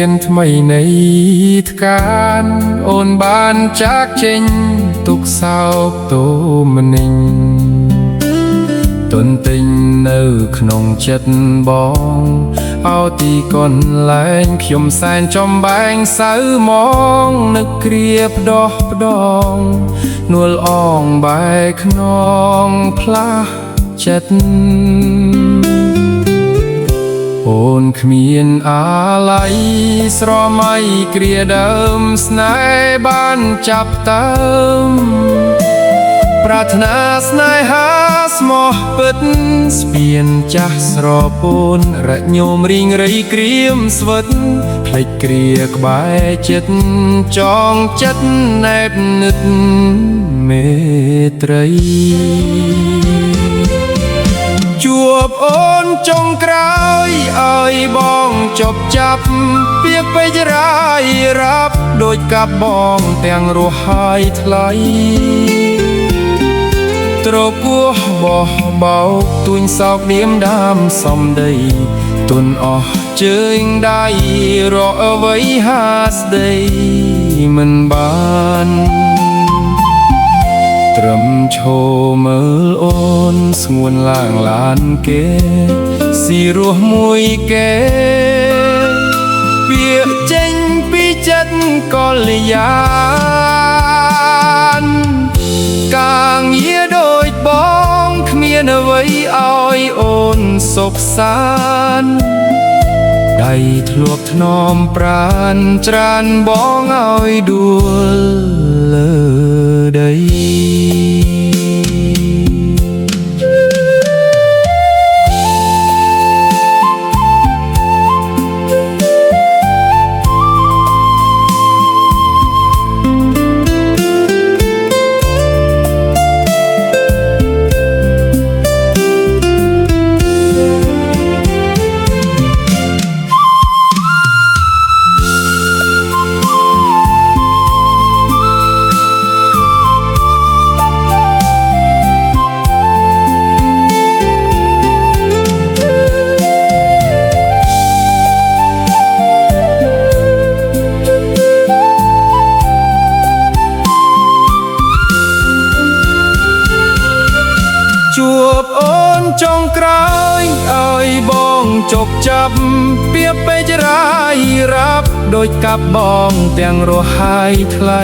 ៀនថ្មីនៃថ្កានអូនបានចាកចេញទុកសោកទោមនិញទន្ទិញនៅក្នុងចិត្តបងអោទីកន្លែងខ្ញុំសែនចំបែងសៅមងនឹកគ្រាផ្ដោះផ្ដងនួលអងបែកខ្នងផ្លាស់ចិត្តអូនគ្មានអាល័យស្រមៃគ្រាដើមស្នេហ៍បានចាប់ដើមប្រាថ្នាស្នេហាស្មោះពិតស្ពានចាស់ស្រពោនរញោមរីងរៃក្រៀមស្វិតភ្លេចគ្រាក្បែរចិត្តចងចិត្តណែបនឹកមេត្រីជួបអូនចុងក្រោយឲ្យបងចប់ចាប់ពាក្យពេចរាយរាប់ដូចកាប់បងទាំងរស់ហើយថ្លៃត្រពោះបោះបោកទួញសោកនាមដាមសំដីទុនអស់ជើងដៃរកអ្វីហាស្ដីមិនបានត្រឹមឈរមើលអូនស្ងួនឡាងឡានគេស៊ីរស់មួយគេពាក្យចេញពីចិត្តកលយានកាងយាដូចបងគ្មានអ្វីឲ្យអូនសុខសាន្តដៃធ្លាប់ថ្នមប្រានច្រានបងឲ្យដួលលើដីជួបអូនចុងក្រោយឲ្យបងជប់ចាប់ពាក្យពេចរាយរាប់ដូចកាប់បងទាំងរស់ហើយថ្លៃ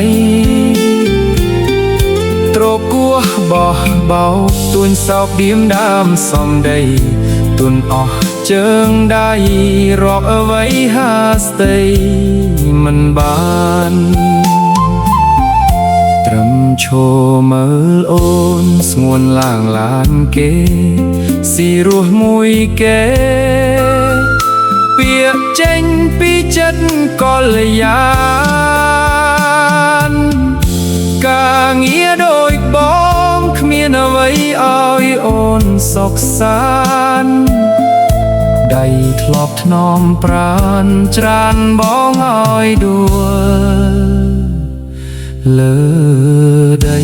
ត្រគោះបោះបោកទួញសោកឌៀមដាមសំដីទុនអស់ជើងដៃរកអ្វីហាស្ដីមិនបានត្រឹមឈរមើលអូនស្ងួនឡាងឡានគេស៊ីរស់មួយគេពាក្យចេញពីចិត្តកលយានកាងារដូចបងគ្មានអ្វីឲ្យអូនសុខសាន្តដៃធ្លាប់ថ្នមប្រានច្រានបងឲ្យដួលលើដី